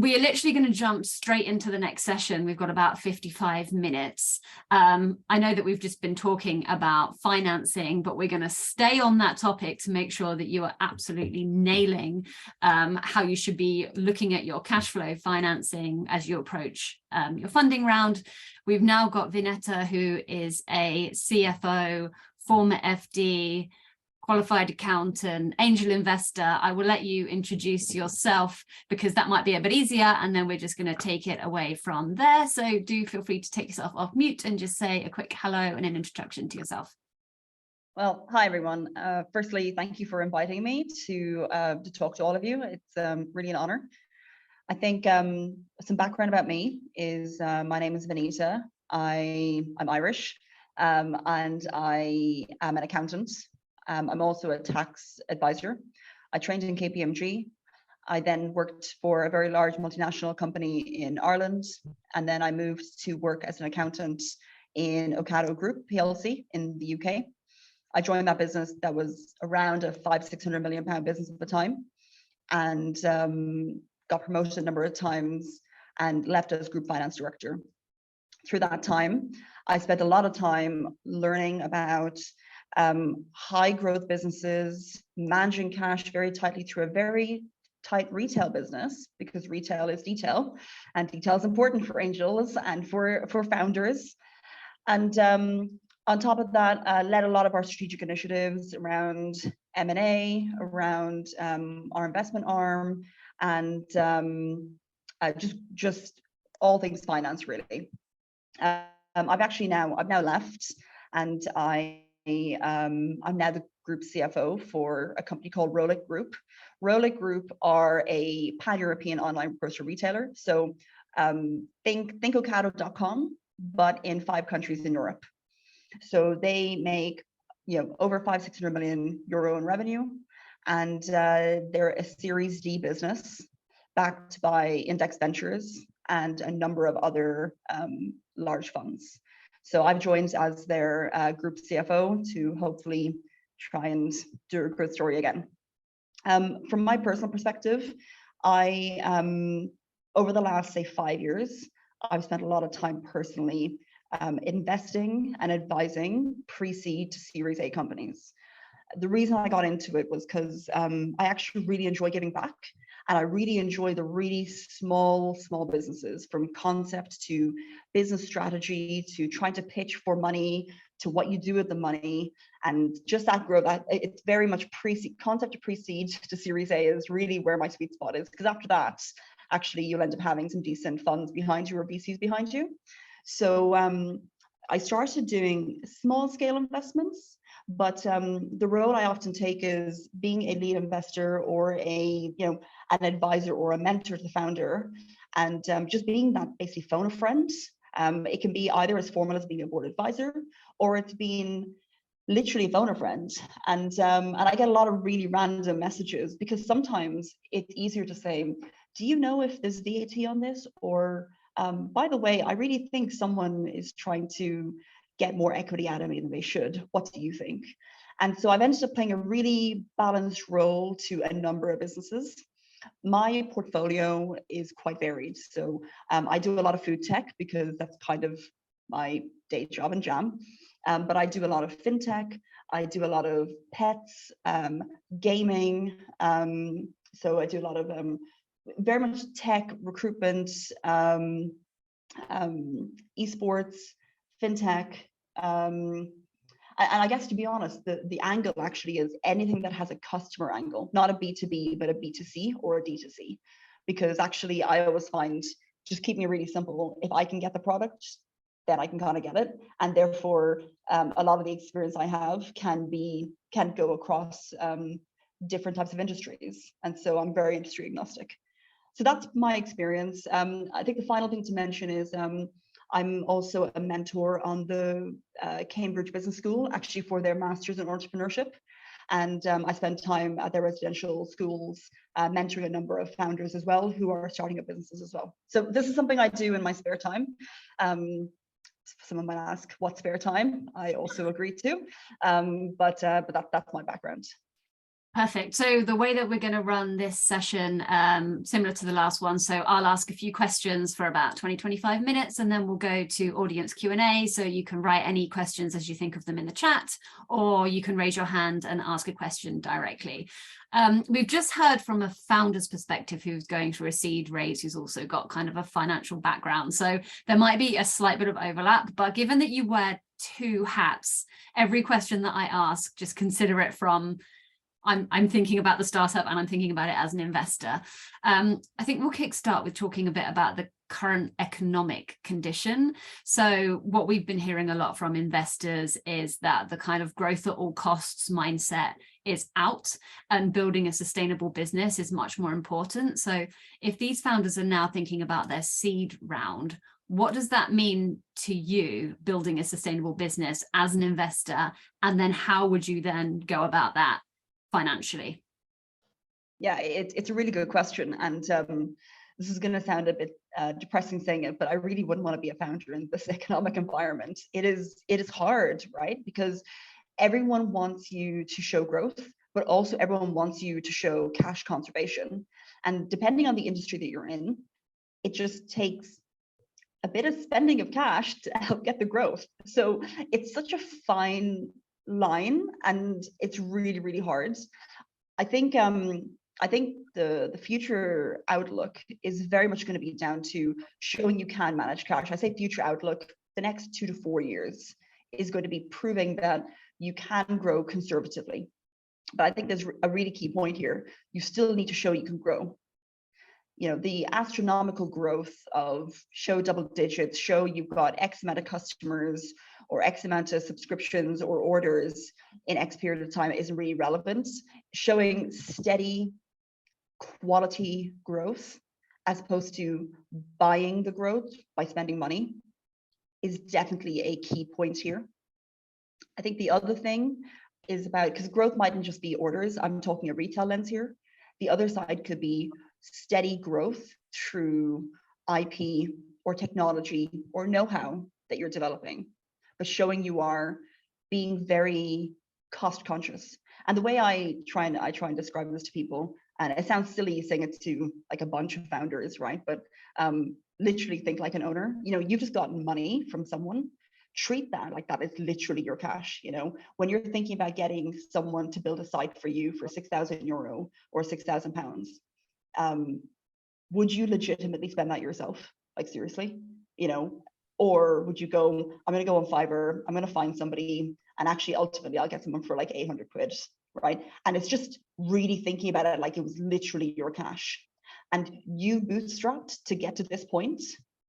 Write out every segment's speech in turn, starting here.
We are literally going to jump straight into the next session. We've got about 55 minutes. I know that we've just been talking about financing, but we're going to stay on that topic to make sure that you are absolutely nailing how you should be looking at your cash flow financing as you approach your funding round. We've now got Vineta, who is a CFO, former FD, qualified accountant, angel investor. I will let you introduce yourself because that might be a bit easier, and then we're just going to take it away from there. So do feel free to take yourself off mute and just say a quick hello and an introduction to yourself. Well, hi everyone. Firstly, thank you for inviting me to talk to all of you. It's really an honor. I think some background about me is my name is Vineta. I'm Irish, and I am an accountant. I'm also a tax advisor. I trained in KPMG. I then worked for a very large multinational company in Ireland, and then I moved to work as an accountant in Ocado Group PLC in the UK. I joined that business that was around a £500-600 million business at the time, and got promoted a number of times and left as group finance director. Through that time, I spent a lot of time learning about high growth businesses, managing cash very tightly through a very tight retail business, because retail is detail, and detail is important for angels and for founders. And on top of that, led a lot of our strategic initiatives around M&A, around our investment arm, and just all things finance, really. I've now left, and I'm now the group CFO for a company called Rolik Group. Rolik Group are a pan-European online grocery retailer. So think Ocado.com, but in 5 countries in Europe. So they make over 500-600 million euro in revenue, and they're a Series D business backed by Index Ventures and a number of other large funds. So I've joined as their group CFO to hopefully try and do a growth story again. From my personal perspective, I over the last, say, 5 years, I've spent a lot of time personally investing and advising pre-seed to Series A companies. The reason I got into it was because I actually really enjoy giving back. And I really enjoy the really small businesses, from concept to business strategy to trying to pitch for money to what you do with the money, and just that growth. It's very much pre-seed, concept to pre-seed to Series A is really where my sweet spot is, because after that, actually, you'll end up having some decent funds behind you or VCs behind you. So I started doing small scale investments. But the role I often take is being a lead investor or an advisor or a mentor to the founder, and just being that basically phone a friend. It can be either as formal as being a board advisor, or it's being literally phone a friend. And I get a lot of really random messages, because sometimes it's easier to say, do you know if there's VAT on this? Or by the way, I really think someone is trying to get more equity out of me than they should. What do you think? And so I've ended up playing a really balanced role to a number of businesses. My portfolio is quite varied. So I do a lot of food tech because that's kind of my day job and jam. But I do a lot of fintech. I do a lot of pets, gaming. So I do a lot of very much tech, recruitment, esports, fintech, and I guess, to be honest, the angle actually is anything that has a customer angle, not a B2B, but a B2C or a D2C, because actually I always find, just keeping it really simple, if I can get the product, then I can kind of get it, and therefore a lot of the experience I have can go across different types of industries, and so I'm very industry agnostic. So that's my experience. I think the final thing to mention is I'm also a mentor on the Cambridge Business School, actually for their Masters in Entrepreneurship. And I spend time at their residential schools mentoring a number of founders as well who are starting up businesses as well. So this is something I do in my spare time. Someone might ask, what spare time? I also agree to, but that's my background. Perfect. So the way that we're going to run this session, similar to the last one, so I'll ask a few questions for about 20-25 minutes, and then we'll go to audience Q&A. So you can write any questions as you think of them in the chat, or you can raise your hand and ask a question directly. We've just heard from a founder's perspective who's going through a seed raise, who's also got kind of a financial background. So there might be a slight bit of overlap, but given that you wear two hats, every question that I ask, just consider it from I'm thinking about the startup and I'm thinking about it as an investor. I think we'll kickstart with talking a bit about the current economic condition. So what we've been hearing a lot from investors is that the kind of growth at all costs mindset is out, and building a sustainable business is much more important. So if these founders are now thinking about their seed round, what does that mean to you, building a sustainable business as an investor? And then how would you then go about that financially? Yeah, it's a really good question. And this is going to sound a bit depressing saying it, but I really wouldn't want to be a founder in this economic environment. It is hard, right? Because everyone wants you to show growth, but also everyone wants you to show cash conservation. And depending on the industry that you're in, it just takes a bit of spending of cash to help get the growth. So it's such a fine line, and it's really, really hard. I think the future outlook is very much going to be down to showing you can manage cash. I say future outlook, the next 2 to 4 years is going to be proving that you can grow conservatively. But I think there's a really key point here. You still need to show you can grow. You know, the astronomical growth of show double digits, show you've got X amount of customers or X amount of subscriptions or orders in X period of time isn't really relevant. Showing steady quality growth as opposed to buying the growth by spending money is definitely a key point here. I think the other thing is about, because growth mightn't just be orders, I'm talking a retail lens here. The other side could be steady growth through IP or technology or know-how that you're developing, but showing you are being very cost conscious. And the way I try and describe this to people, and it sounds silly saying it to like a bunch of founders, right? But literally think like an owner. You know, you've just gotten money from someone. Treat that like that is literally your cash. You know, when you're thinking about getting someone to build a site for you for €6,000 or £6,000, would you legitimately spend that yourself? Like seriously, you know, or would you go, I'm going to go on Fiverr, I'm going to find somebody, and actually ultimately I'll get someone for like 800 quid, right? And it's just really thinking about it like it was literally your cash. And you bootstrapped to get to this point,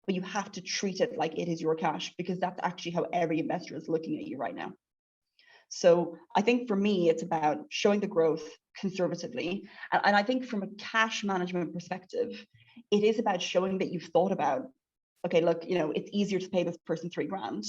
but you have to treat it like it is your cash, because that's actually how every investor is looking at you right now. So I think for me, it's about showing the growth conservatively. And I think from a cash management perspective, it is about showing that you've thought about, okay, look, you know, it's easier to pay this person $3,000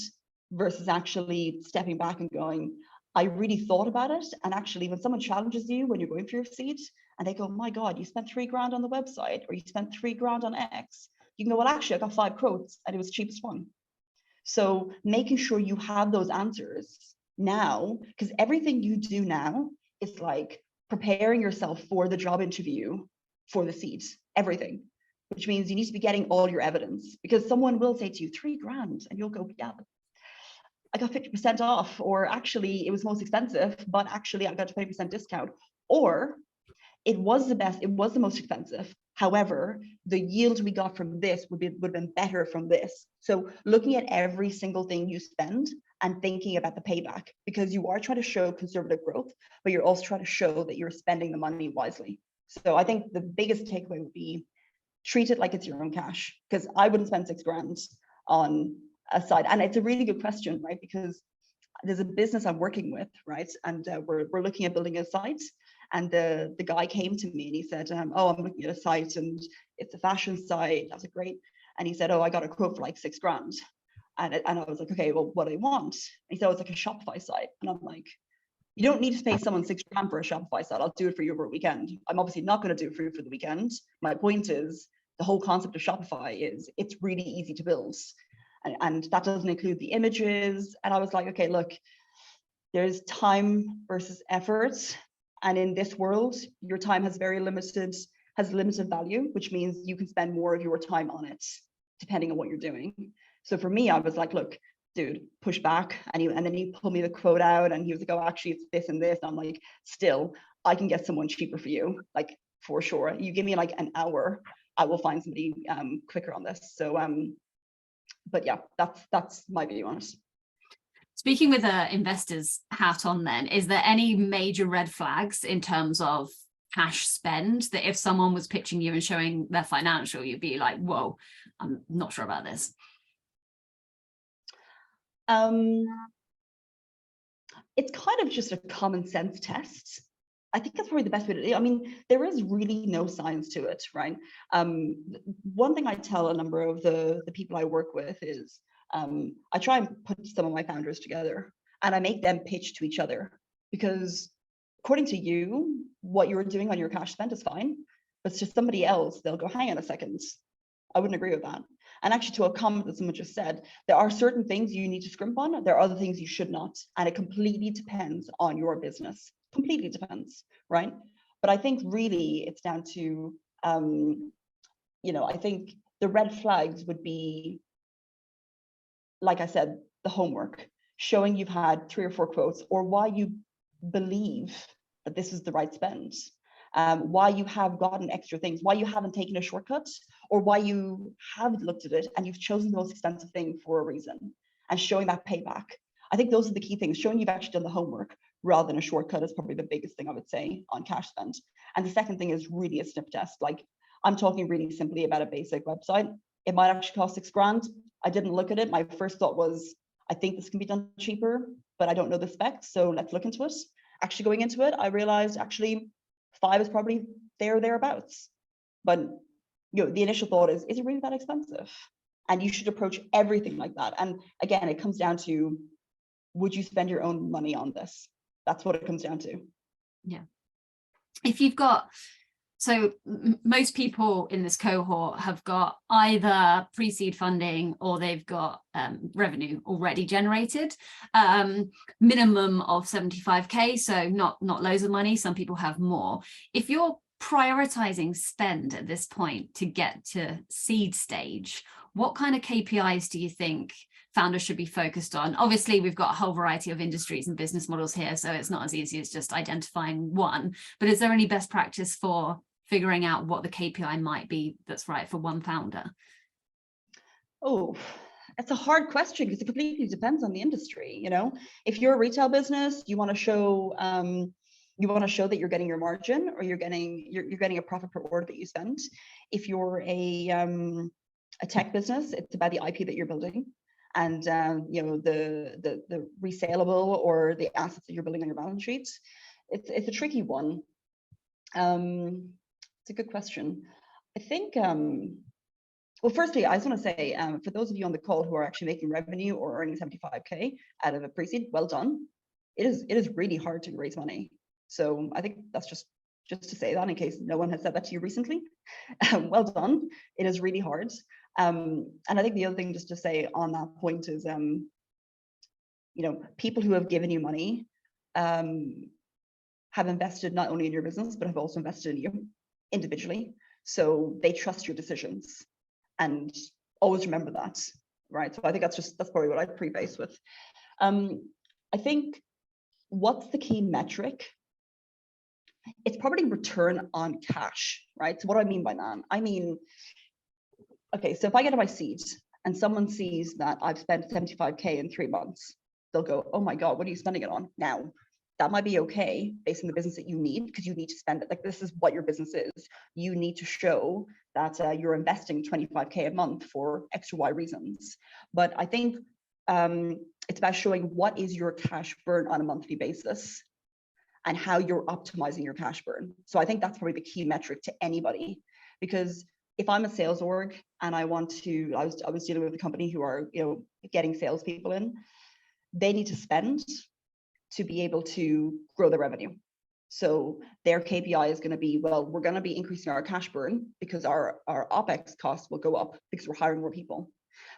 versus actually stepping back and going, I really thought about it. And actually, when someone challenges you when you're going for your seat and they go, my God, you spent $3,000 on the website, or you spent $3,000 on X, you can go, well, actually, I got 5 quotes and it was the cheapest one. So making sure you have those answers now, because everything you do now is like preparing yourself for the job interview for the seat, everything, which means you need to be getting all your evidence, because someone will say to you $3,000 and you'll go, yeah, I got 50% off, or actually it was most expensive, but actually I got a 20% discount, or it was the most expensive. However, the yield we got from this would have been better from this. So looking at every single thing you spend and thinking about the payback, because you are trying to show conservative growth, but you're also trying to show that you're spending the money wisely. So I think the biggest takeaway would be treat it like it's your own cash, because I wouldn't spend $6,000 on a site. And it's a really good question, right? Because there's a business I'm working with, right? And we're looking at building a site. And the guy came to me and he said, oh, I'm looking at a site and it's a fashion site. I was like, great. And he said, oh, I got a quote for like $6,000. And I was like, okay, well, what do I want? And he said, oh, it's like a Shopify site. And I'm like, you don't need to pay someone $6,000 for a Shopify site. I'll do it for you over a weekend. I'm obviously not going to do it for you for the weekend. My point is, the whole concept of Shopify is it's really easy to build. And that doesn't include the images. And I was like, okay, look, there's time versus effort. And in this world, your time has limited value, which means you can spend more of your time on it, depending on what you're doing. So for me, I was like, look, dude, push back. And then he pulled me the quote out and he was like, oh, actually it's this and this. And I'm like, still, I can get someone cheaper for you, like for sure. You give me like an hour, I will find somebody quicker on this. So, but yeah, that's my view on it. Speaking with an investor's hat on then, is there any major red flags in terms of cash spend that if someone was pitching you and showing their financial, you'd be like, whoa, I'm not sure about this? It's kind of just a common sense test. I think that's probably the best way to do it. I mean, there is really no science to it, right? One thing I tell a number of the people I work with is I try and put some of my founders together and I make them pitch to each other, because according to you, what you're doing on your cash spend is fine, but to somebody else, they'll go, hang on a second, I wouldn't agree with that. And actually, to a comment that someone just said, there are certain things you need to scrimp on, there are other things you should not. And it completely depends on your business. Completely depends, right? But I think really it's down to, I think the red flags would be, like I said, the homework, showing you've had 3 or 4 quotes, or why you believe that this is the right spend. Why you have gotten extra things, why you haven't taken a shortcut, or why you have looked at it and you've chosen the most expensive thing for a reason, and showing that payback. I think those are the key things. Showing you've actually done the homework rather than a shortcut is probably the biggest thing I would say on cash spend. And the second thing is really a sniff test. Like, I'm talking really simply about a basic website. It might actually cost $6,000. I didn't look at it. My first thought was, I think this can be done cheaper, but I don't know the specs, so let's look into it. Actually going into it, I realized actually 5 is probably there or thereabouts. But the initial thought is it really that expensive? And you should approach everything like that. And again, it comes down to, would you spend your own money on this? That's what it comes down to. Yeah. If you've got, so most people in this cohort have got either pre-seed funding or they've got revenue already generated, minimum of 75K, so not loads of money. Some people have more. If you're prioritizing spend at this point to get to seed stage, what kind of KPIs do you think founders should be focused on? Obviously, we've got a whole variety of industries and business models here, so it's not as easy as just identifying one. But is there any best practice for figuring out what the KPI might be that's right for one founder? Oh, it's a hard question because it completely depends on the industry. If you're a retail business, you want to show that you're getting your margin, or you're getting a profit per order that you spend. If you're a tech business, it's about the IP that you're building, and the resaleable or the assets that you're building on your balance sheet. It's a tricky one. It's a good question. I think, well, firstly, I just want to say, for those of you on the call who are actually making revenue or earning 75K out of a pre-seed, well done. It is really hard to raise money. So I think that's just to say that in case no one has said that to you recently. Well done. It is really hard. And I think the other thing just to say on that point is, people who have given you money have invested not only in your business, but have also invested in you individually. So they trust your decisions, and always remember that, right? So I think that's probably what I'd preface with. I think what's the key metric? It's probably return on cash, right? So what do I mean by that? I mean, okay, so if I get to my seed and someone sees that I've spent 75K in 3 months, they'll go, oh my God, what are you spending it on now? That might be okay based on the business that you need, because you need to spend it. Like, this is what your business is. You need to show that you're investing 25K a month for X or Y reasons. But I think it's about showing what is your cash burn on a monthly basis and how you're optimizing your cash burn. So I think that's probably the key metric to anybody, because if I'm a sales org and I was dealing with a company who are, getting salespeople in, they need to spend to be able to grow the revenue. So their KPI is going to be, well, we're going to be increasing our cash burn because our OPEX costs will go up because we're hiring more people.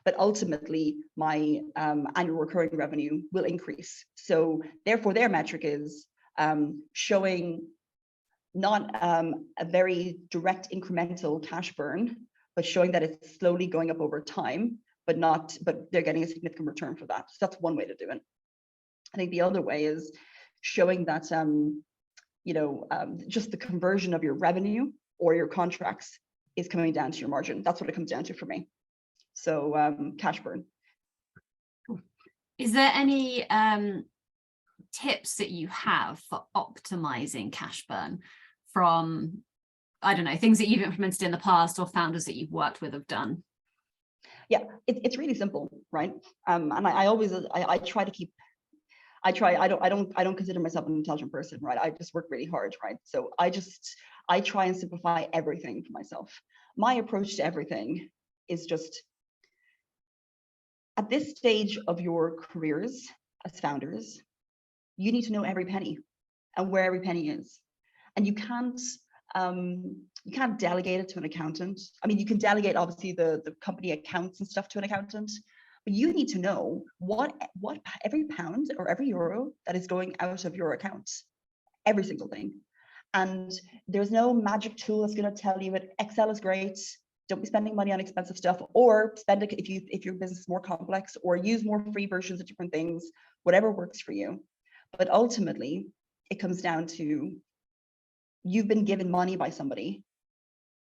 But ultimately, my annual recurring revenue will increase. So therefore, their metric is, showing not a very direct incremental cash burn, but showing that it's slowly going up over time, but they're getting a significant return for that. So that's one way to do it. I think the other way is showing that just the conversion of your revenue or your contracts is coming down to your margin. That's what it comes down to for me. So cash burn. Is there any tips that you have for optimizing cash burn from, I don't know, things that you've implemented in the past or founders that you've worked with have done? Yeah, it's really simple, right? And I try to keep. I don't consider myself an intelligent person, right? I just work really hard, right? So I try and simplify everything for myself. My approach to everything is just, at this stage of your careers as founders, you need to know every penny and where every penny is. And you can't delegate it to an accountant. I mean, you can delegate obviously the company accounts and stuff to an accountant, but you need to know what every pound or every euro that is going out of your account, every single thing. And there's no magic tool that's going to tell you that Excel is great. Don't be spending money on expensive stuff, or spend it if your business is more complex, or use more free versions of different things, whatever works for you. But ultimately, it comes down to, you've been given money by somebody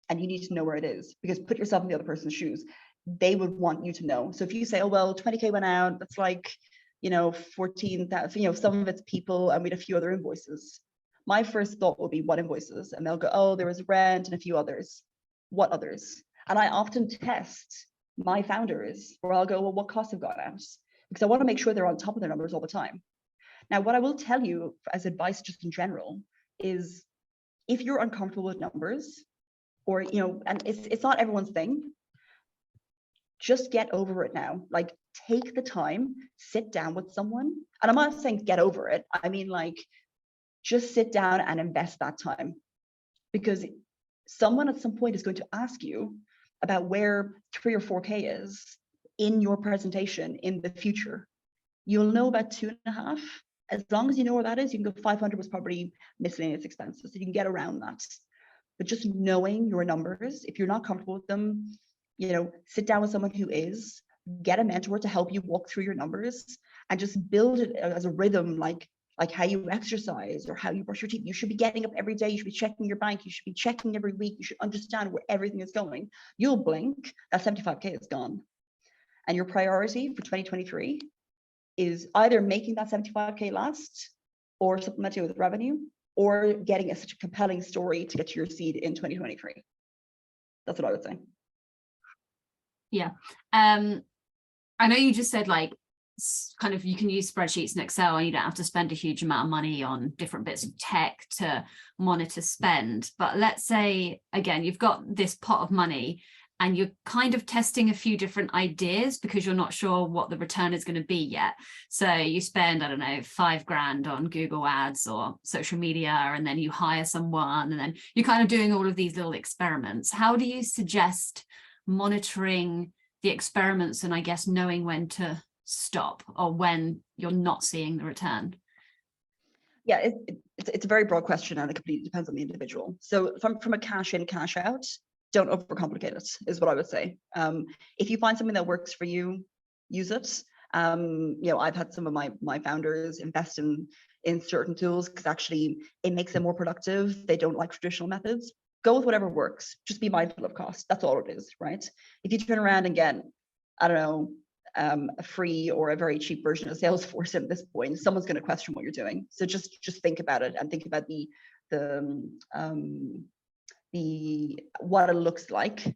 and you need to know where it is, because put yourself in the other person's shoes. They would want you to know. So if you say, oh, well, 20K went out, that's like, 14,000, some of it's people, and we had a few other invoices. My first thought will be, what invoices? And they'll go, oh, there was rent and a few others. What others? And I often test my founders, where I'll go, well, what costs have gone out? Because I want to make sure they're on top of their numbers all the time. Now, what I will tell you as advice just in general is, if you're uncomfortable with numbers, or, and it's not everyone's thing, just get over it now. Like, take the time, sit down with someone. And I'm not saying get over it. I mean, like, just sit down and invest that time, because someone at some point is going to ask you about where 3 or 4K is in your presentation in the future. You'll know about 2.5. As long as you know where that is, you can go 500 was probably miscellaneous expenses. So you can get around that. But just knowing your numbers, if you're not comfortable with them, sit down with someone who is, get a mentor to help you walk through your numbers, and just build it as a rhythm, like how you exercise or how you brush your teeth. You should be getting up every day. You should be checking your bank. You should be checking every week. You should understand where everything is going. You'll blink, that 75K is gone. And your priority for 2023 is either making that 75K last, or supplementing with revenue, or getting such a compelling story to get to your seed in 2023. That's what I would say. Yeah. I know you just said, like, kind of, you can use spreadsheets in Excel and you don't have to spend a huge amount of money on different bits of tech to monitor spend. But let's say, again, you've got this pot of money and you're kind of testing a few different ideas because you're not sure what the return is going to be yet. So you spend, I don't know, $5,000 on Google Ads or social media, and then you hire someone, and then you're kind of doing all of these little experiments. How do you suggest monitoring the experiments and, I guess, knowing when to stop or when you're not seeing the return? Yeah, it's a very broad question, and it completely depends on the individual. So from a cash in, cash out, don't overcomplicate it, is what I would say. If you find something that works for you, use it. I've had some of my founders invest in certain tools because actually it makes them more productive. They don't like traditional methods. Go with whatever works. Just be mindful of cost. That's all it is, right? If you turn around and get, I don't know, a free or a very cheap version of Salesforce at this point, someone's going to question what you're doing. So just think about it, and think about the what it looks like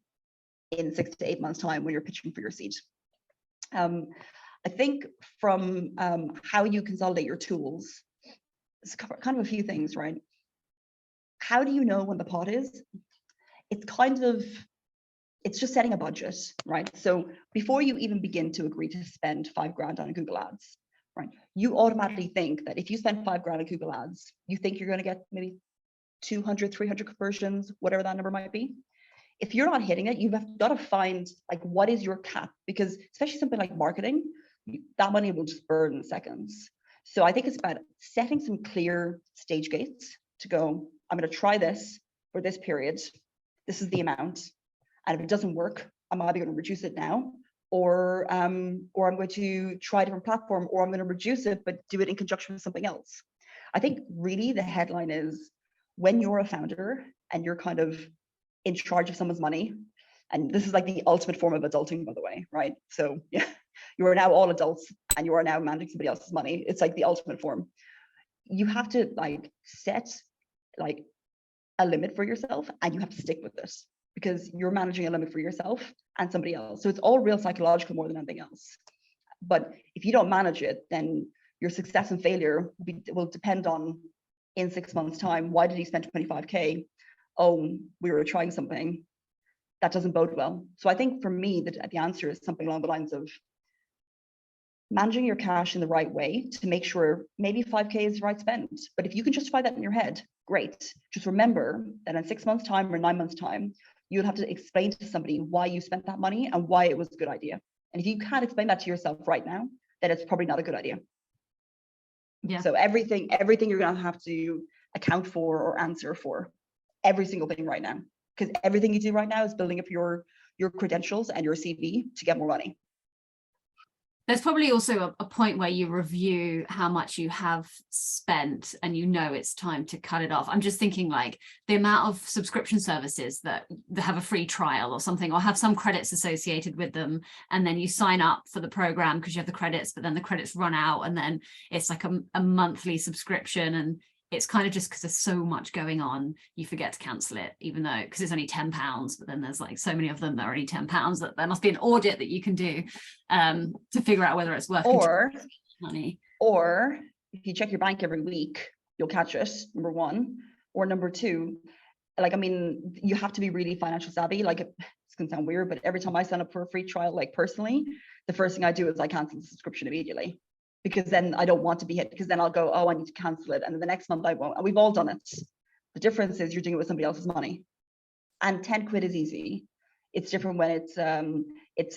in 6 to 8 months time when you're pitching for your seed. I think from how you consolidate your tools, it's kind of a few things, right? How do you know when the pot is? It's just setting a budget, right? So before you even begin to agree to spend $5,000 on Google Ads, right? You automatically think that if you spend $5,000 on Google Ads, you think you're going to get maybe 200, 300 conversions, whatever that number might be. If you're not hitting it, you've got to find, like, what is your cap? Because especially something like marketing, that money will just burn in seconds. So I think it's about setting some clear stage gates to go, I'm going to try this for this period. This is the amount. And if it doesn't work, I'm either going to reduce it now, or I'm going to try a different platform, or I'm going to reduce it, but do it in conjunction with something else. I think really the headline is, when you're a founder and you're kind of in charge of someone's money, and this is like the ultimate form of adulting, by the way, right? So yeah, you are now all adults and you are now managing somebody else's money. It's like the ultimate form. You have to like set like a limit for yourself, and you have to stick with it, because you're managing a limit for yourself and somebody else. So it's all real psychological more than anything else. But if you don't manage it, then your success and failure will depend on, in 6 months' time, why did he spend 25K? Oh, we were trying something. That doesn't bode well. So I think for me, the answer is something along the lines of managing your cash in the right way to make sure maybe 5K is the right spend. But if you can justify that in your head, great. Just remember that in 6 months' time or 9 months' time, you'll have to explain to somebody why you spent that money and why it was a good idea. And if you can't explain that to yourself right now, then it's probably not a good idea. Yeah. So everything you're going to have to account for or answer for, every single thing right now, because everything you do right now is building up your credentials and your CV to get more money. There's probably also a point where you review how much you have spent and you know it's time to cut it off. I'm just thinking like the amount of subscription services that have a free trial or something, or have some credits associated with them, and then you sign up for the program because you have the credits, but then the credits run out, and then it's like a monthly subscription, and it's kind of just because there's so much going on, you forget to cancel it, even though, because it's only £10, but then there's like so many of them that are only £10 that there must be an audit that you can do to figure out whether it's worth money. Or if you check your bank every week, you'll catch it, number one. Or number two, like, I mean, you have to be really financial savvy. Like, it's gonna sound weird, but every time I sign up for a free trial, like personally, the first thing I do is I cancel the subscription immediately, because then I don't want to be hit, because then I'll go, oh, I need to cancel it. And then the next month I won't. And we've all done it. The difference is you're doing it with somebody else's money. And 10 quid is easy. It's different when it's an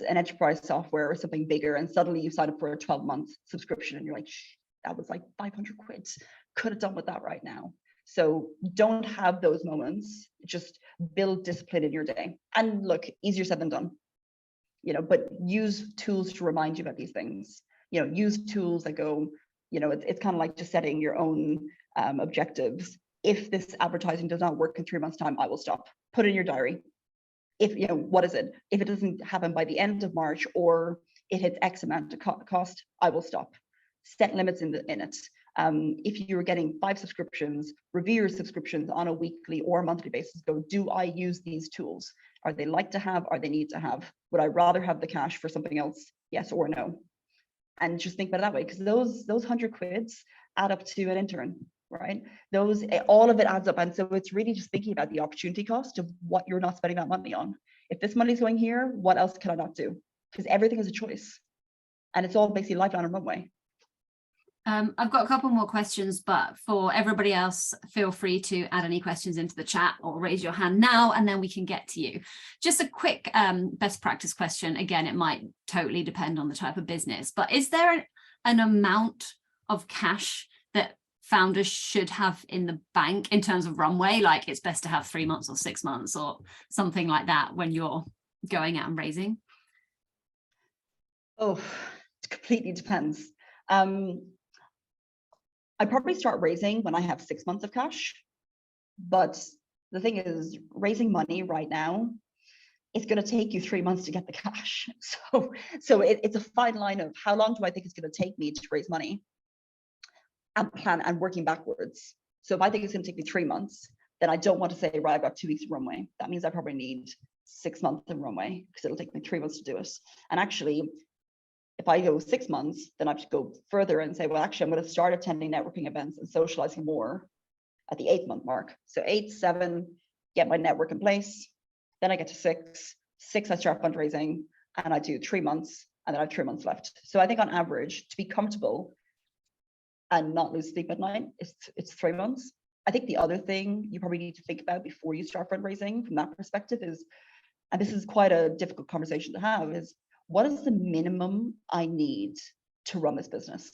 enterprise software or something bigger, and suddenly you sign up for a 12-month subscription and you're like, that was like 500 quid. Could have done with that right now. So don't have those moments. Just build discipline in your day. And look, easier said than done, but use tools to remind you about these things. Use tools that go, it's kind of like just setting your own objectives. If this advertising does not work in 3 months' time, I will stop. Put it in your diary. If, what is it? If it doesn't happen by the end of March, or it hits X amount of cost, I will stop. Set limits in it. If you're getting 5 subscriptions, review your subscriptions on a weekly or monthly basis. Go, do I use these tools? Are they like to have? Are they need to have? Would I rather have the cash for something else? Yes or no? And just think about it that way, because those 100 quids add up to an intern, right? All of it adds up. And so it's really just thinking about the opportunity cost of what you're not spending that money on. If this money's going here, what else can I not do? Because everything is a choice, and it's all basically lifeline and runway. I've got a couple more questions, but for everybody else, feel free to add any questions into the chat or raise your hand now, and then we can get to you. Just a quick best practice question. Again, it might totally depend on the type of business, but is there an amount of cash that founders should have in the bank in terms of runway? Like, it's best to have 3 months or 6 months or something like that when you're going out and raising? Oh, it completely depends. I'd probably start raising when I have 6 months of cash. But the thing is, raising money right now, it's going to take you 3 months to get the cash. So it's a fine line of how long do I think it's going to take me to raise money, and plan and working backwards. So if I think it's going to take me 3 months, then I don't want to say, right, I've got 2 weeks of runway. That means I probably need 6 months of runway, because it'll take me 3 months to do it. And actually, if I go 6 months, then I have to go further and say, well, actually, I'm going to start attending networking events and socializing more at the 8-month mark. So 8, 7, get my network in place. Then I get to 6, I start fundraising, and I do 3 months, and then I have 3 months left. So I think on average, to be comfortable and not lose sleep at night, it's 3 months. I think the other thing you probably need to think about before you start fundraising from that perspective is, and this is quite a difficult conversation to have, is what is the minimum I need to run this business?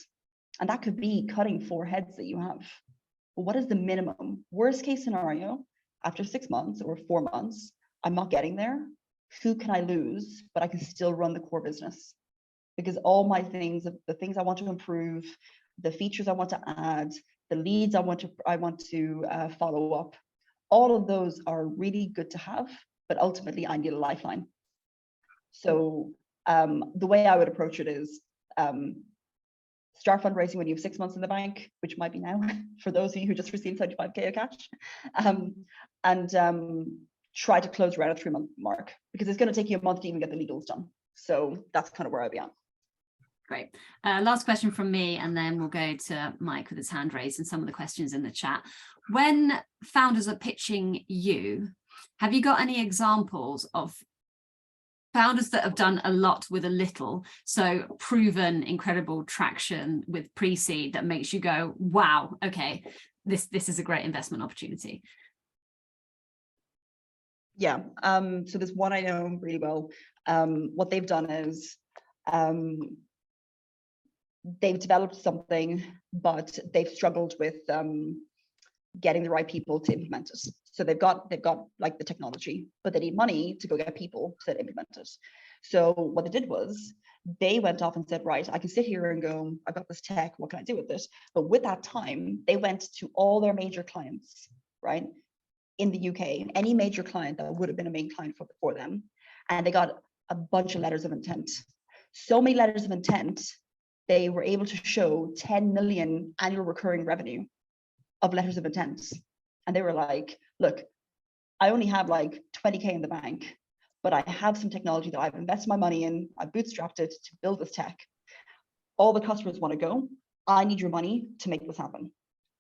And that could be cutting 4 heads that you have. But what is the minimum? Worst case scenario, after 6 months or 4 months, I'm not getting there. Who can I lose, but I can still run the core business? Because all my things, the things I want to improve, the features I want to add, the leads I want to follow up, all of those are really good to have, but ultimately I need a lifeline. So the way I would approach it is start fundraising when you have 6 months in the bank, which might be now for those of you who just received 75K of cash, and try to close around a 3-month mark, because it's going to take you a month to even get the legals done. So that's kind of where I'll be at. Great. Last question from me, and then we'll go to Mike with his hand raised and some of the questions in the chat. When founders are pitching you, have you got any examples of founders that have done a lot with a little, so proven incredible traction with pre-seed that makes you go, wow, okay, this is a great investment opportunity? Yeah, so there's one I know really well. What they've done is they've developed something, but they've struggled with getting the right people to implement it. So they've got like the technology, but they need money to go get people to implement it. So what they did was they went off and said, right, I can sit here and go, I've got this tech, what can I do with it? But with that time, they went to all their major clients, right, in the UK, any major client that would have been a main client for them, and they got a bunch of letters of intent. So many letters of intent, they were able to show 10 million annual recurring revenue of letters of intent. And they were like, look, I only have like 20K in the bank, but I have some technology that I've invested my money in. I bootstrapped it to build this tech. All the customers want to go. I need your money to make this happen,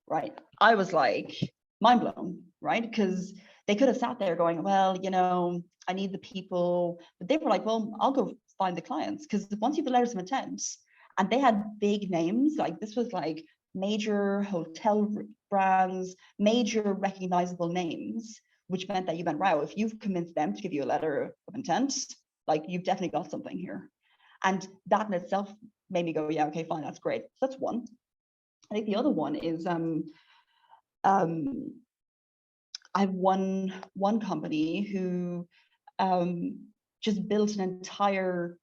right? I was like, mind blown, right? Because they could have sat there going, well, you know, I need the people. But they were like, well, I'll go find the clients. Because once you have the letters of intent, and they had big names, like this was like major hotel brands, major recognizable names, which meant that you went, wow, if you've convinced them to give you a letter of intent, like you've definitely got something here. And that in itself made me go, yeah, okay, fine, that's great. So that's one. I think the other one is I have one company who just built an entire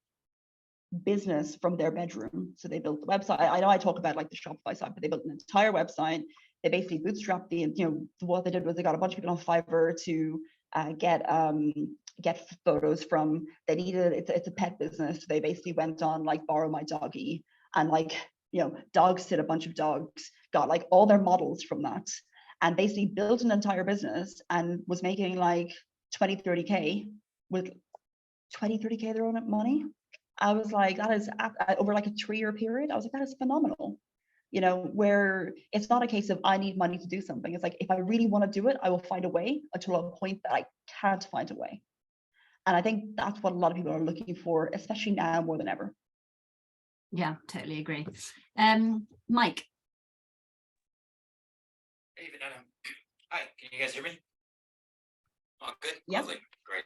business from their bedroom. So they built the website. I know I talk about like the Shopify side, but they built an entire website. They basically bootstrapped what they did was they got a bunch of people on Fiverr to get photos from. They needed it's a pet business. So they basically went on like Borrow My Doggy and like, you know, dog sit a bunch of dogs, got like all their models from that, and basically built an entire business and was making like 20-30K with 20-30K their own money. I was like, that is over like a 3-year period. I was like, that is phenomenal. You know, where it's not a case of I need money to do something. It's like, if I really want to do it, I will find a way until a point that I can't find a way. And I think that's what a lot of people are looking for, especially now more than ever. Yeah, totally agree. Mike. Hey, Vineta. Hi, can you guys hear me? Oh, good. Yeah. Lovely. Great.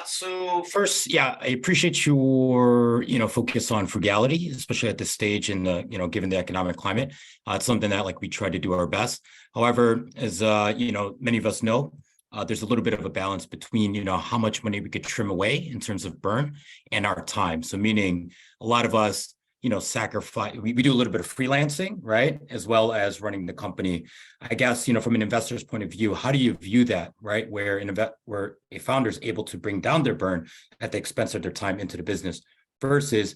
So first, yeah, I appreciate your, focus on frugality, especially at this stage in the, given the economic climate. It's something that like we try to do our best. However, as, many of us know, there's a little bit of a balance between, how much money we could trim away in terms of burn and our time. So meaning a lot of us, sacrifice, we do a little bit of freelancing, right? As well as running the company. I guess, from an investor's point of view, how do you view that, right? Where a founder is able to bring down their burn at the expense of their time into the business versus,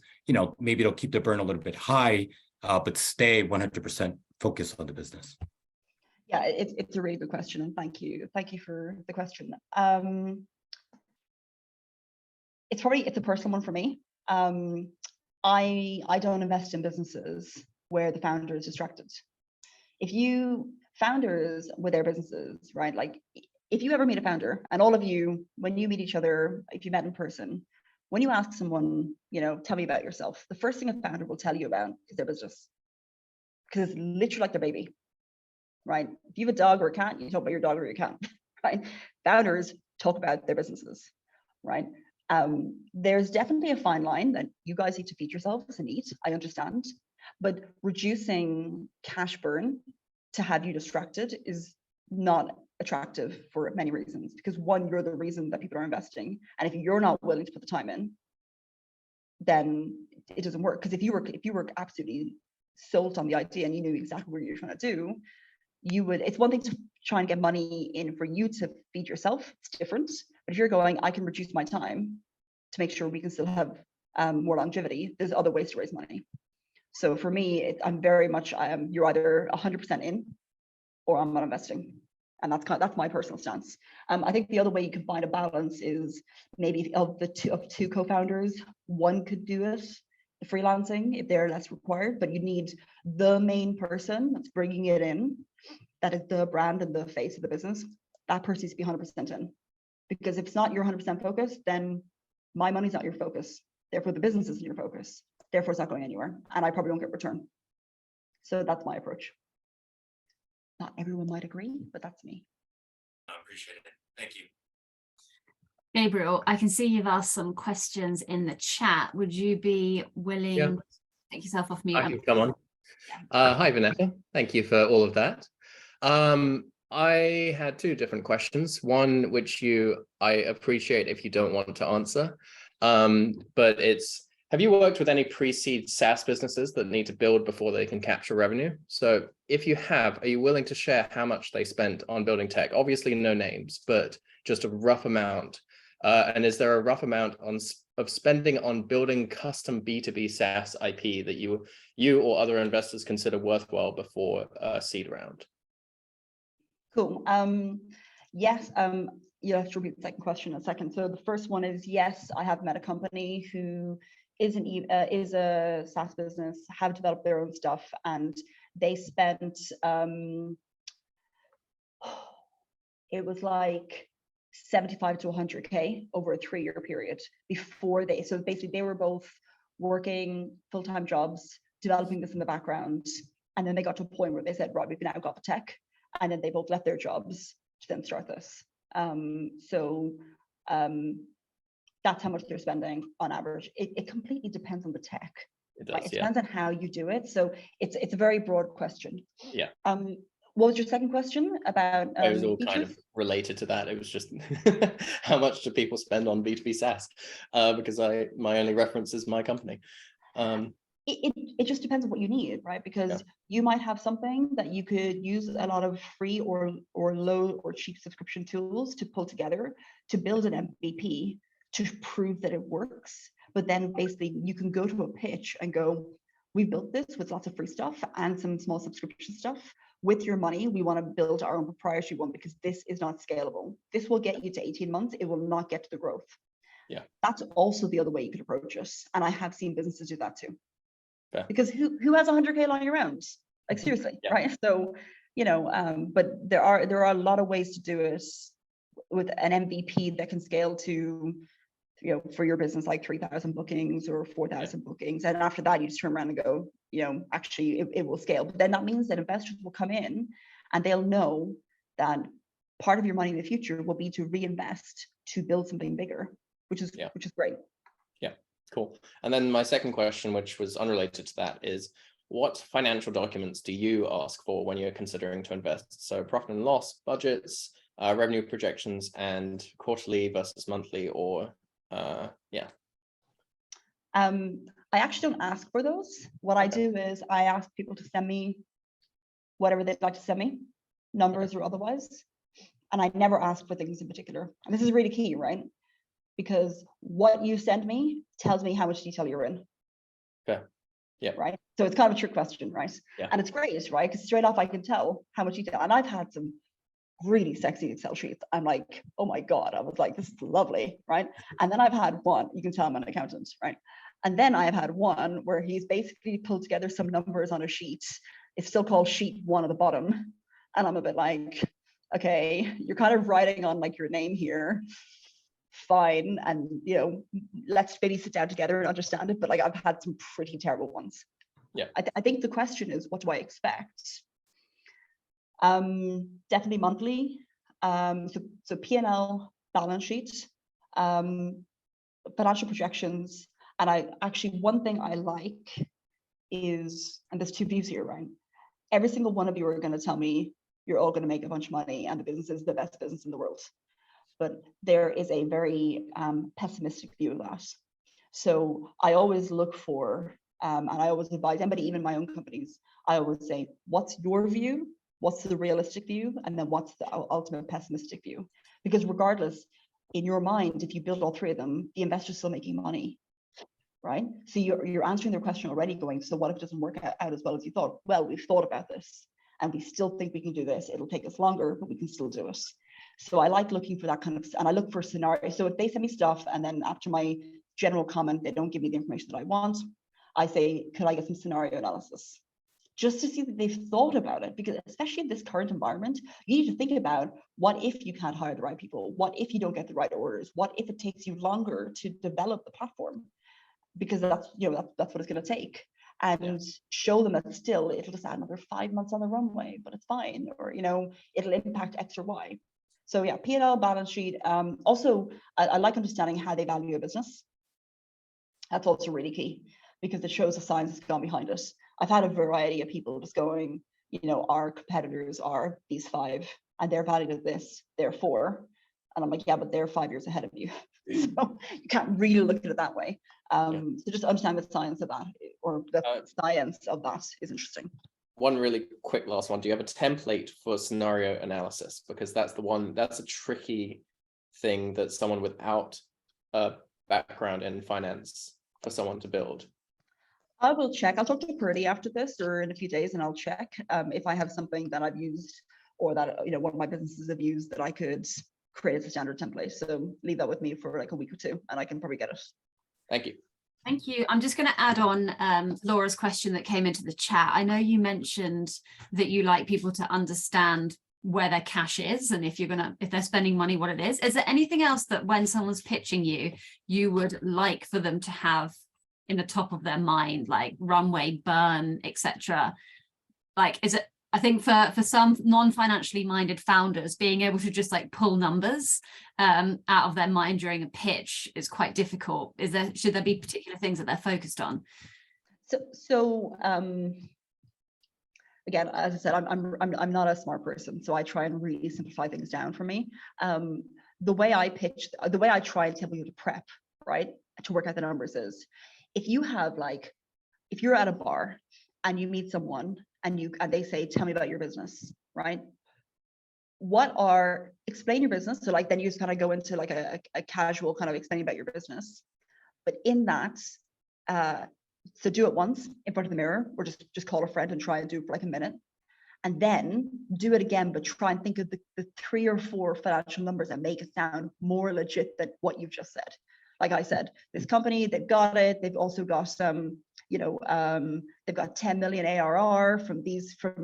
maybe they'll keep the burn a little bit high, but stay 100% focused on the business. Yeah, it's a really good question, and thank you for the question. It's a personal one for me. I don't invest in businesses where the founder is distracted. Founders with their businesses, right? Like if you ever meet a founder, and all of you, when you meet each other, if you met in person, when you ask someone, tell me about yourself, the first thing a founder will tell you about is their business, because it's literally like their baby, right? If you have a dog or a cat, you talk about your dog or your cat, right? Founders talk about their businesses, right? There's definitely a fine line that you guys need to feed yourselves and eat. I understand, but reducing cash burn to have you distracted is not attractive for many reasons, because one, you're the reason that people are investing, and if you're not willing to put the time in, then it doesn't work. Because if you were absolutely sold on the idea and you knew exactly what you're trying to do, you would, it's one thing to try and get money in for you to feed yourself, it's different. But if you're going, I can reduce my time to make sure we can still have more longevity, there's other ways to raise money. So for me, I'm very much, you're either 100% in or I'm not investing. And that's my personal stance. I think the other way you can find a balance is maybe of two co-founders, one could do it freelancing if they're less required, but you need the main person that's bringing it in, that is the brand and the face of the business. That person needs to be 100% in, because if it's not your 100% focus, then my money's not your focus. Therefore, the business isn't your focus. Therefore, it's not going anywhere, and I probably won't get return. So that's my approach. Not everyone might agree, but that's me. I appreciate it. Thank you. Gabriel, I can see you've asked some questions in the chat. Would you be willing to take yourself off mute? I can come on. Hi, Vineta. Thank you for all of that. I had two different questions. One, which I appreciate if you don't want to answer, but it's, have you worked with any pre-seed SaaS businesses that need to build before they can capture revenue? So if you have, are you willing to share how much they spent on building tech? Obviously no names, but just a rough amount. And is there a rough amount of spending on building custom B2B SaaS IP that you or other investors consider worthwhile before a seed round? Cool. Yes. You have to repeat the second question in a second. So the first one is, yes, I have met a company who is a SaaS business, have developed their own stuff, and they spent it was like 75 to 100K over a 3-year period before so basically they were both working full-time jobs, developing this in the background, and then they got to a point where they said, right, we've now got the tech, and then they both left their jobs to then start this. That's how much they're spending on average. It completely depends on the tech. It does, right? It depends on how you do it. So it's a very broad question. Yeah. What was your second question about? It was all features? kind of related to that. It was just how much do people spend on B2B SaaS? Because my only reference is my company. It just depends on what you need, right? Because you might have something that you could use a lot of free or low or cheap subscription tools to pull together to build an MVP to prove that it works. But then basically you can go to a pitch and go, we built this with lots of free stuff and some small subscription stuff. With your money, we want to build our own proprietary one because this is not scalable. This will get you to 18 months. It will not get to the growth. Yeah. That's also the other way you could approach it. And I have seen businesses do that too. Yeah. Because who has 100K lying around? Like seriously, right? So, but there are a lot of ways to do it with an MVP that can scale to, for your business, like 3,000 bookings or 4,000 bookings. And after that, you just turn around and go, actually it will scale. But then that means that investors will come in and they'll know that part of your money in the future will be to reinvest to build something bigger, which is great. Yeah, cool. And then my second question, which was unrelated to that, is what financial documents do you ask for when you're considering to invest? So profit and loss, budgets, revenue projections, and quarterly versus monthly, or I actually don't ask for those. What I do is I ask people to send me whatever they'd like to send me, numbers or otherwise. And I never ask for things in particular. And this is really key, right? Because what you send me tells me how much detail you're in. Okay. Yeah. Right. So it's kind of a trick question, right? Yeah. And it's great, right? Because straight off I can tell how much detail. And I've had some really sexy Excel sheets. I'm like, oh my God, I was like, this is lovely, right? And then I've had one, you can tell I'm an accountant, right? And then I've had one where he's basically pulled together some numbers on a sheet. It's still called sheet 1 at the bottom. And I'm a bit like, okay, you're kind of writing on like your name here. Fine. And, let's maybe sit down together and understand it. But like, I've had some pretty terrible ones. Yeah. I think the question is, what do I expect? Definitely monthly. So P&L, balance sheet, financial projections. And one thing I like is, and there's two views here, right? Every single one of you are going to tell me you're all going to make a bunch of money and the business is the best business in the world. But there is a very pessimistic view of that. So I always look for, and I always advise anybody, even my own companies, I always say, what's your view? What's the realistic view? And then what's the ultimate pessimistic view? Because regardless, in your mind, if you build all three of them, the investor's still making money, right? So you're answering their question already going, so what if it doesn't work out as well as you thought? Well, we've thought about this and we still think we can do this. It'll take us longer, but we can still do it. So I like looking for that kind of, and I look for scenarios. So if they send me stuff and then after my general comment, they don't give me the information that I want, I say, could I get some scenario analysis? Just to see that they've thought about it, because especially in this current environment, you need to think about what if you can't hire the right people? What if you don't get the right orders? What if it takes you longer to develop the platform? Because that's, you know, that's what it's going to take. And show them that still it'll just add another 5 months on the runway, but it's fine, or, you know, it'll impact X or Y. So yeah, P&L, balance sheet. Also, I like understanding how they value a business. That's also really key, because it shows the science that's gone behind it. I've had a variety of people just going, you know, our competitors are these 5 and they're valued at this, they're 4. And I'm like, yeah, but they're 5 years ahead of you. So you can't really look at it that way. So just understand the science of that, or the science of that is interesting. One really quick last one. Do you have a template for scenario analysis? Because that's the one, that's a tricky thing that someone without a background in finance for someone to build. I will check. I'll talk to Purdy after this or in a few days, and I'll check if I have something that I've used or that, you know, one of my businesses have used that I could create as a standard template. So leave that with me for like a week or two and I can probably get it. Thank you. Thank you. I'm just going to add on Laura's question that came into the chat. I know you mentioned that you like people to understand where their cash is and if they're spending money, what it is. Is there anything else that when someone's pitching you, you would like for them to have in the top of their mind, like runway, burn, etc.? Like, is it, I think for some non-financially minded founders, being able to just like pull numbers out of their mind during a pitch is quite difficult. Should there be particular things that they're focused on? So again, as I said, I'm not a smart person, so I try and really simplify things down for me. The way I pitch, the way I try and tell people to prep, right, to work out the numbers is, if you have like, if you're at a bar and you meet someone and they say, tell me about your business, right? Explain your business. So like, then you just kind of go into like a casual kind of explaining about your business. But in that, so do it once in front of the mirror, or just call a friend and try and do it for like a minute. And then do it again, but try and think of the 3 or 4 financial numbers that make it sound more legit than what you've just said. Like I said, this company, they've got it. They've also got some, they've got 10 million ARR from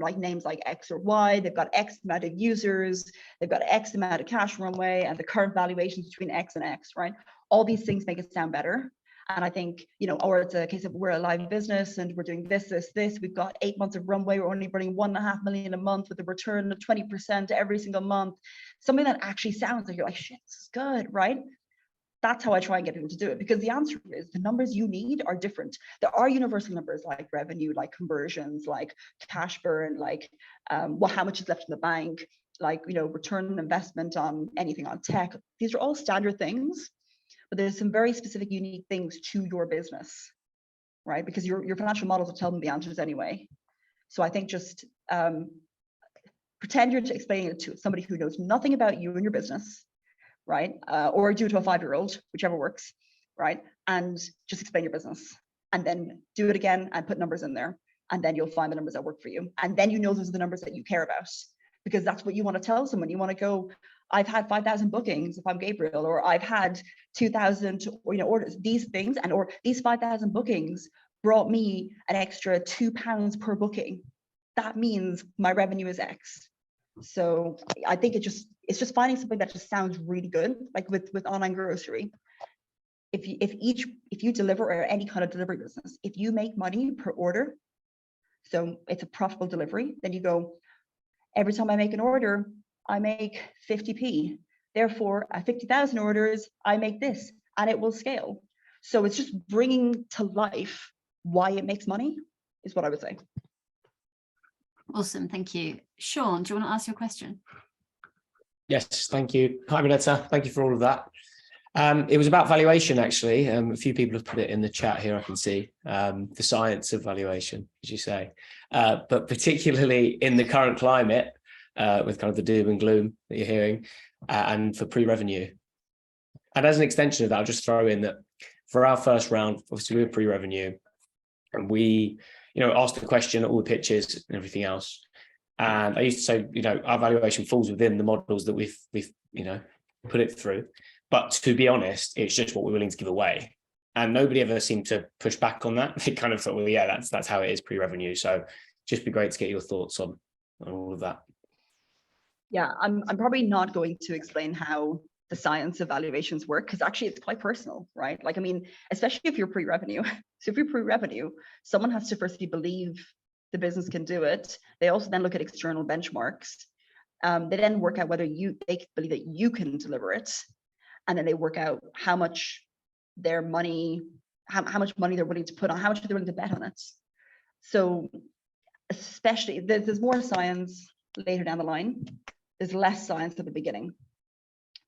like names like X or Y. They've got X amount of users. They've got X amount of cash runway, and the current valuations between X and X, right? All these things make it sound better. And I think, or it's a case of we're a live business and we're doing this. We've got 8 months of runway. We're only burning 1.5 million a month with a return of 20% every single month. Something that actually sounds like you're like, shit, this is good, right? That's how I try and get people to do it, because the answer is the numbers you need are different. There are universal numbers like revenue, like conversions, like cash burn, like how much is left in the bank, like, return on investment on anything on tech. These are all standard things, but there's some very specific, unique things to your business, right? Because your financial models will tell them the answers anyway. So I think just pretend you're explaining it to somebody who knows nothing about you and your business, right? Or do it to a 5-year-old, whichever works, right? And just explain your business, and then do it again and put numbers in there. And then you'll find the numbers that work for you. And then those are the numbers that you care about, because that's what you want to tell someone. You want to go, I've had 5,000 bookings if I'm Gabriel, or I've had 2,000 orders, these things, or these 5,000 bookings brought me an extra £2 per booking. That means my revenue is X. So I think it's just finding something that just sounds really good, like with online grocery. If you deliver, or any kind of delivery business, if you make money per order, so it's a profitable delivery, then you go, every time I make an order, I make 50p. Therefore, at 50,000 orders, I make this, and it will scale. So it's just bringing to life why it makes money is what I would say. Awesome, thank you. Sean, do you want to ask your question? Yes, thank you. Hi, Vineta. Thank you for all of that. It was about valuation, actually. A few people have put it in the chat here, I can see. The science of valuation, as you say. But particularly in the current climate, with kind of the doom and gloom that you're hearing, and for pre-revenue. And as an extension of that, I'll just throw in that for our first round, obviously we were pre-revenue, and we, asked the question at all the pitches and everything else. And I used to say, our valuation falls within the models that we've put it through. But to be honest, it's just what we're willing to give away. And nobody ever seemed to push back on that. They kind of thought, well, yeah, that's how it is pre-revenue. So just be great to get your thoughts on all of that. Yeah, I'm probably not going to explain how the science of valuations work, because actually it's quite personal, right? Like, I mean, especially if you're pre-revenue. So if you're pre-revenue, someone has to firstly believe the business can do it. They also then look at external benchmarks. They then work out whether they believe that you can deliver it. And then they work out how much their money, how much money they're willing to put on, how much they're willing to bet on it. So especially, there's more science later down the line. There's less science at the beginning.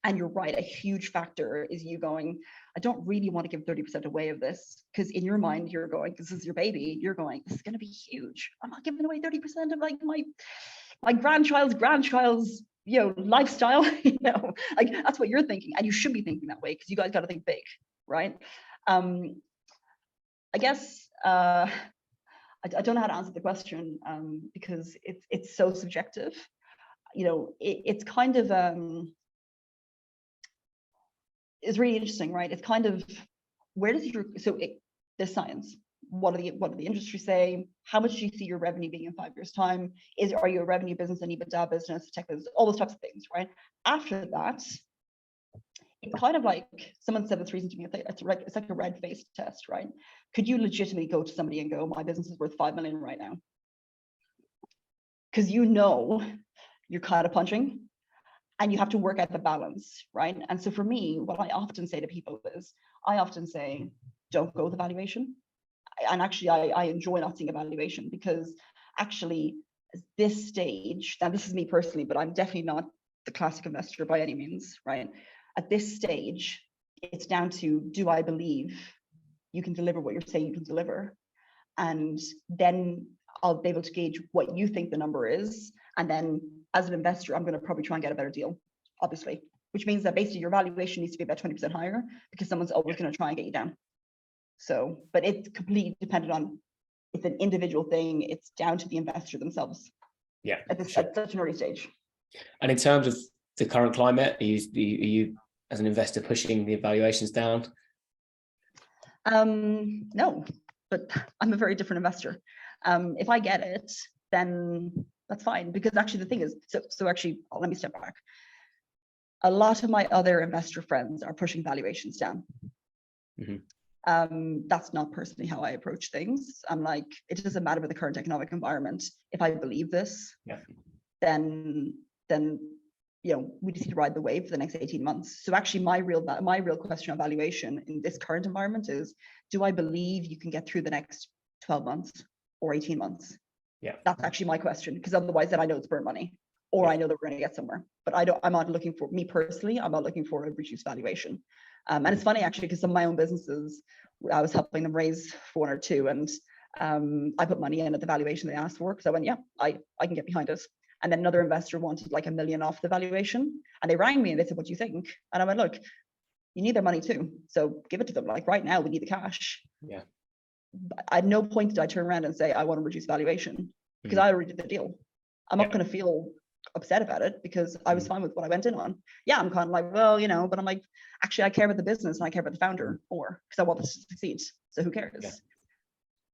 And you're right, a huge factor is you going, I don't really want to give 30% away of this, because in your mind, you're going, this is your baby. You're going, this is going to be huge. I'm not giving away 30% of like my grandchild's lifestyle, like that's what you're thinking. And you should be thinking that way, because you guys got to think big, right? I guess, I don't know how to answer the question, because it's so subjective. It's kind of, it's really interesting, right? It's kind of, where does there's science. What do the industry say? How much do you see your revenue being in 5 years' time? Are you a revenue business, an EBITDA business, tech business, all those types of things, right? After that, it's kind of like, someone said this recently to me, it's like a red face test, right? Could you legitimately go to somebody and go, my business is worth 5 million right now? Because you're kind of punching, and you have to work out the balance, right? And so for me, what I often say to people is, I often say, don't go with the valuation. And actually, I enjoy not seeing a valuation, because actually, at this stage, now this is me personally, but I'm definitely not the classic investor by any means, right? At this stage, it's down to, do I believe you can deliver what you're saying you can deliver? And then I'll be able to gauge what you think the number is. And then as an investor, I'm going to probably try and get a better deal, obviously, which means that basically your valuation needs to be about 20% higher, because someone's always going to try and get you down. So, but it's completely dependent on, it's an individual thing. It's down to the investor themselves. Yeah. At such an early stage. And in terms of the current climate, are you as an investor pushing the valuations down? No, but I'm a very different investor. If I get it, then that's fine, because actually the thing is, so actually, let me step back. A lot of my other investor friends are pushing valuations down. Mm-hmm. That's not personally how I approach things. I'm like, it doesn't matter with the current economic environment. If I believe this, then we just need to ride the wave for the next 18 months. So actually my real question on valuation in this current environment is, do I believe you can get through the next 12 months or 18 months? Yeah, that's actually my question, because otherwise then I know it's burnt money, or I know that we're going to get somewhere. But I'm not looking for, me personally, I'm not looking for a reduced valuation. And it's funny actually, because some of my own businesses, I was helping them raise 1 or 2, and I put money in at the valuation they asked for, because I went, yeah, I can get behind it. And then another investor wanted like $1 million off the valuation, and they rang me and they said, what do you think? And I went, look, you need their money too, so give it to them. Like right now we need the cash. Yeah. At no point did I turn around and say, I want to reduce valuation, because I already did the deal. I'm not going to feel upset about it, because I was fine with what I went in on. Yeah, I'm kind of like, well, but I'm like, actually, I care about the business and I care about the founder more, because I want this to succeed. So who cares? Yeah.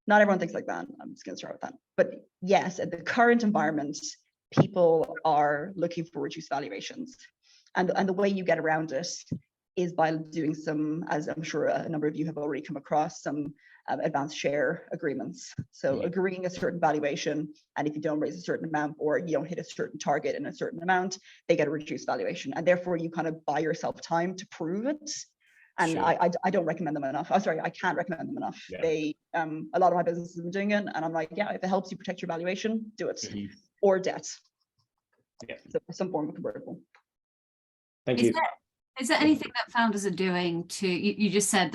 Not everyone thinks like that. I'm just going to start with that. But yes, at the current environment, people are looking for reduced valuations. And the way you get around it is by doing some, as I'm sure a number of you have already come across, some advanced share agreements. So agreeing a certain valuation, and if you don't raise a certain amount, or you don't hit a certain target in a certain amount, they get a reduced valuation. And therefore you kind of buy yourself time to prove it. And Sure. I don't recommend them enough. I'm sorry, I can't recommend them enough. Yeah. They a lot of my businesses have been doing it, and I'm like, yeah, if it helps you protect your valuation, do it. Mhm. Or debt. Yeah. So some form of convertible. Thank Is you. there anything that founders are doing to, you just said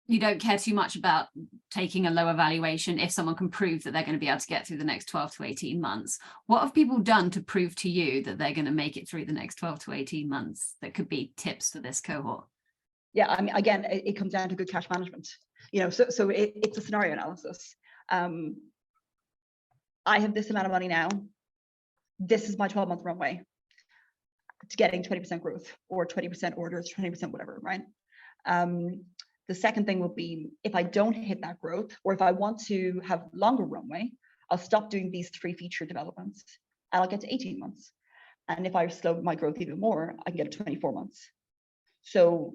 you don't care too much about taking a lower valuation if someone can prove that they're going to be able to get through the next 12 to 18 months. What have people done to prove to you that they're going to make it through the next 12 to 18 months that could be tips for this cohort? Yeah, I mean, again, it comes down to good cash management. So it's a scenario analysis. I have this amount of money now. This is my 12-month runway to getting 20% growth or 20% orders, 20% whatever, right? The second thing will be, if I don't hit that growth, or if I want to have longer runway, I'll stop doing these 3 feature developments and I'll get to 18 months. And if I slow my growth even more, I can get to 24 months. So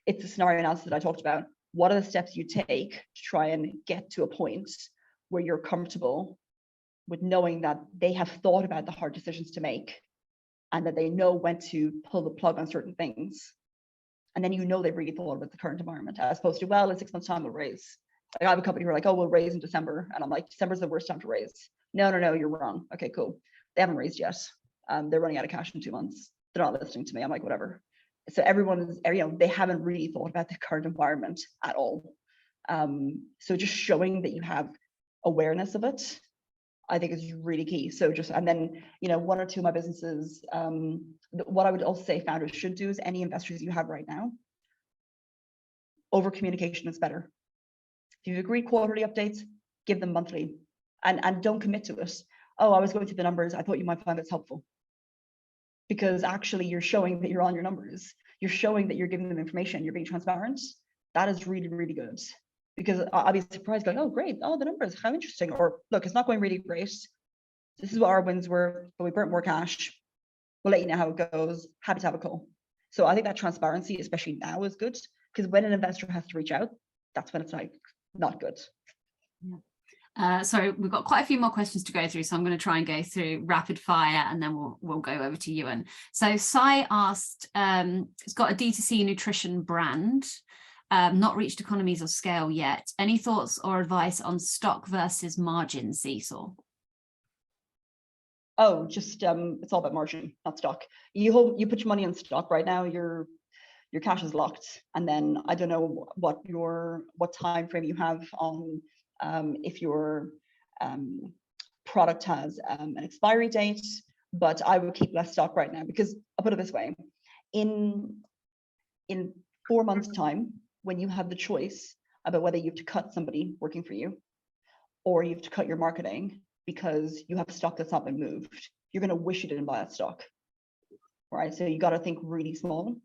it's a scenario analysis that I talked about. What are the steps you take to try and get to a point where you're comfortable with knowing that they have thought about the hard decisions to make and that they know when to pull the plug on certain things. And then they've really thought about the current environment, as opposed to, well, in 6 months' time we'll raise. Like, I have a company who are like, oh, we'll raise in December. And I'm like, December's the worst time to raise. No, you're wrong. Okay, cool. They haven't raised yet. They're running out of cash in 2 months. They're not listening to me. I'm like, whatever. So they haven't really thought about the current environment at all. So just showing that you have awareness of it, I think is really key. So and then, 1 or 2 of my businesses, what I would also say founders should do is, any investors you have right now, over communication is better. If you've agreed quarterly updates, give them monthly, and don't commit to it. Oh, I was going through the numbers. I thought you might find this helpful. Because actually you're showing that you're on your numbers. You're showing that you're giving them information. You're being transparent. That is really, really good. Because I'll be surprised going, oh, great. Oh, the numbers, how interesting. Or look, it's not going really great. This is what our wins were, but we burnt more cash. We'll let you know how it goes. Happy to have a call. So I think that transparency, especially now, is good, because when an investor has to reach out, that's when it's like not good. Yeah. So we've got quite a few more questions to go through, so I'm going to try and go through rapid fire, and then we'll go over to Ewan. So Sai asked, it's got a D2C nutrition brand, not reached economies of scale yet. Any thoughts or advice on stock versus margin seesaw? Oh, just it's all about margin, not stock. You put your money in stock right now, your cash is locked, and then I don't know what time frame you have on if your product has an expiry date, but I would keep less stock right now, because I'll put it this way: in 4 months' time, when you have the choice about whether you have to cut somebody working for you or you have to cut your marketing because you have stock that's not been moved, you're going to wish you didn't buy that stock, right? So you got to think really small,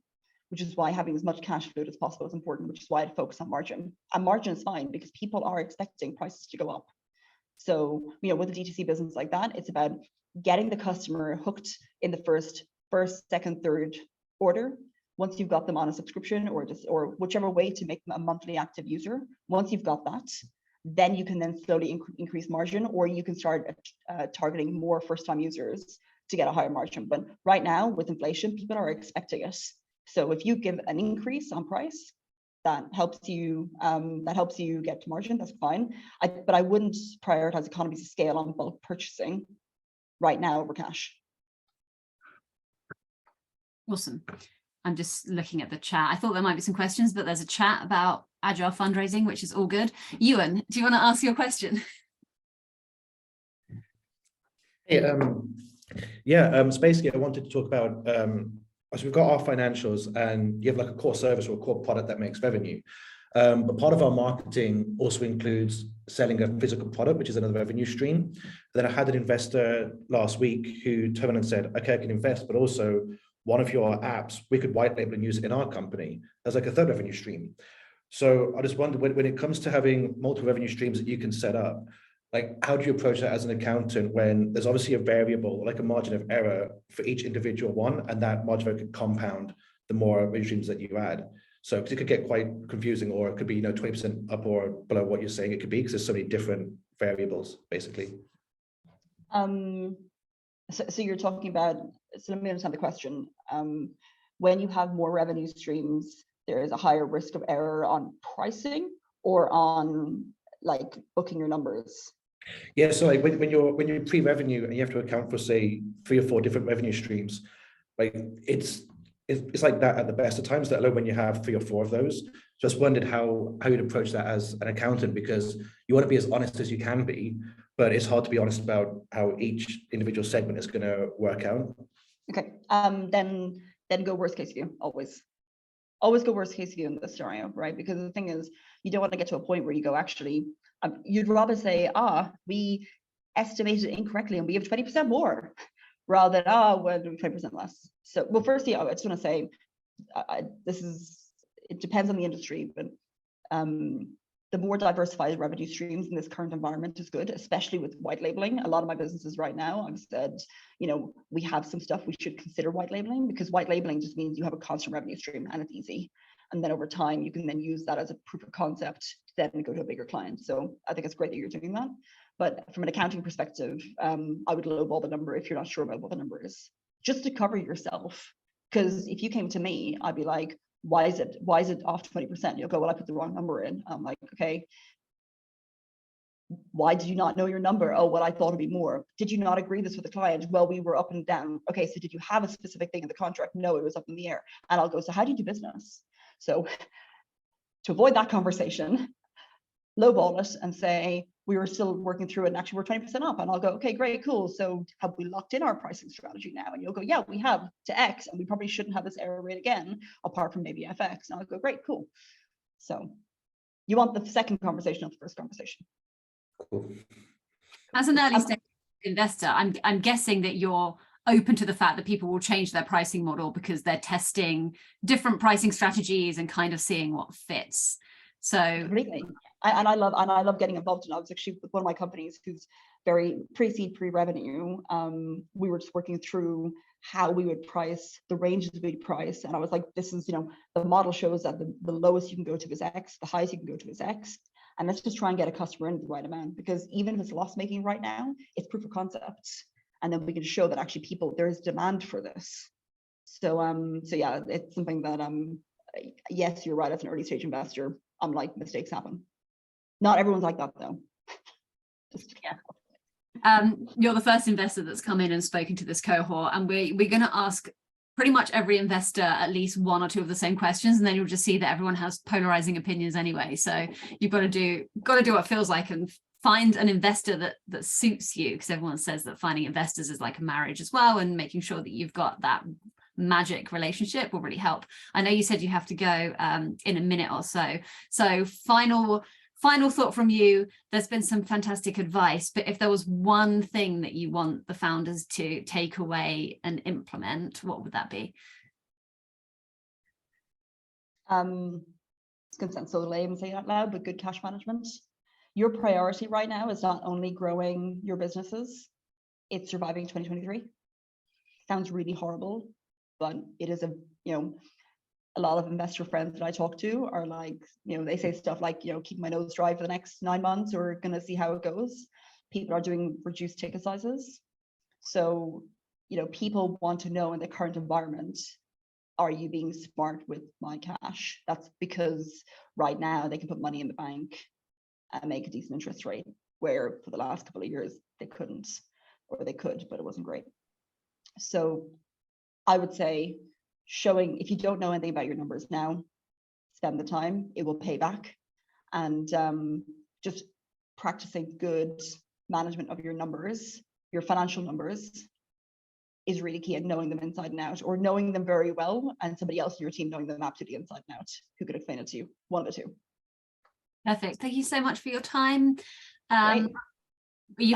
which is why having as much cash flow as possible is important, which is why I'd focus on margin. And margin is fine because people are expecting prices to go up. So, with a D2C business like that, it's about getting the customer hooked in the first, second, third order. Once you've got them on a subscription or whichever way to make them a monthly active user, once you've got that, then you can then slowly increase margin, or you can start targeting more first-time users to get a higher margin. But right now, with inflation, people are expecting it. So if you give an increase on price, that helps you get to margin, that's fine. But I wouldn't prioritize economies of scale on bulk purchasing right now over cash. Awesome. I'm just looking at the chat. I thought there might be some questions, but there's a chat about agile fundraising, which is all good. Ewan, do you want to ask your question? Hey, so basically I wanted to talk about, so we've got our financials, and you have like a core service or a core product that makes revenue. But part of our marketing also includes selling a physical product, which is another revenue stream. Then I had an investor last week who turned and said, okay, I can invest, but also one of your apps, we could white label and use it in our company. There's like a third revenue stream. So I just wonder, when it comes to having multiple revenue streams that you can set up, like, how do you approach that as an accountant when there's obviously a variable, like a margin of error for each individual one, and that margin of error could compound the more revenue streams that you add? So because it could get quite confusing, or it could be 20% up or below what you're saying it could be, because there's so many different variables, basically. So you're talking about, so let me understand the question. when you have more revenue streams, there is a higher risk of error on pricing or on like booking your numbers. Yeah, so like when you're pre-revenue and you have to account for say 3 or 4 different revenue streams, like it's like that at the best of times, let alone when you have 3 or 4 of those. Just wondered how you'd approach that as an accountant, because you want to be as honest as you can be, but it's hard to be honest about how each individual segment is going to work out. Okay, then go worst case view, always go worst case view in this scenario, right? Because the thing is, you don't want to get to a point where you go, actually, you'd rather say, we estimated incorrectly and we have 20% more, rather than, we're doing 20% less. So, well, firstly, I just want to say, it depends on the industry, but the more diversified revenue streams in this current environment is good, especially with white labeling. A lot of my businesses right now, I've said, we have some stuff we should consider white labeling, because white labeling just means you have a constant revenue stream and it's easy. And then over time, you can then use that as a proof of concept to then go to a bigger client. So I think it's great that you're doing that. But from an accounting perspective, I would lowball the number if you're not sure about what the number is, just to cover yourself. Because if you came to me, I'd be like, why is it off 20%? You'll go, well, I put the wrong number in. I'm like, okay, why did you not know your number? Oh, well, I thought it'd be more. Did you not agree this with the client? Well, we were up and down. Okay, so did you have a specific thing in the contract? No, it was up in the air. And I'll go, so how do you do business? So to avoid that conversation, lowball it and say, we were still working through it and actually we're 20% up. And I'll go, okay, great, cool. So have we locked in our pricing strategy now? And you'll go, yeah, we have to X, and we probably shouldn't have this error rate again, apart from maybe FX. And I'll go, great, cool. So you want the second conversation, not the first conversation. Cool. As an early stage investor, I'm guessing that you're open to the fact that people will change their pricing model because they're testing different pricing strategies and kind of seeing what fits. So completely. And I love getting involved. And I was actually with one of my companies who's very pre-seed, pre-revenue. We were just working through how we would price, the ranges we'd price. And I was like, this is, the model shows that the lowest you can go to is X, the highest you can go to is X. And let's just try and get a customer in the right amount, because even if it's loss making right now, it's proof of concept. And then we can show that actually there is demand for this. So yeah, it's something that yes, you're right, as an early stage investor, I'm like, mistakes happen. Not everyone's like that though. Just you're the first investor that's come in and spoken to this cohort, and we're going to ask pretty much every investor at least 1 or 2 of the same questions, and then you'll just see that everyone has polarizing opinions anyway. So you've got to do what feels like and find an investor that suits you, because everyone says that finding investors is like a marriage as well, and making sure that you've got that magic relationship will really help. I know you said you have to go in a minute or so. So final thought from you. There's been some fantastic advice, but if there was one thing that you want the founders to take away and implement, what would that be? It's going to sound so lame saying out loud, but good cash management. Your priority right now is not only growing your businesses, it's surviving 2023. Sounds really horrible, but it is a lot of investor friends that I talk to are like, they say stuff like, keep my nose dry for the next 9 months, or we're going to see how it goes. People are doing reduced ticket sizes. So, people want to know in the current environment, are you being smart with my cash? That's because right now they can put money in the bank and make a decent interest rate, where for the last couple of years they couldn't, or they could, but it wasn't great. So I would say, if you don't know anything about your numbers now, spend the time, it will pay back. And just practicing good management of your numbers, your financial numbers, is really key, and knowing them inside and out, or knowing them very well and somebody else in your team knowing them absolutely inside and out who could explain it to you. One of the two. Perfect. Thank you so much for your time.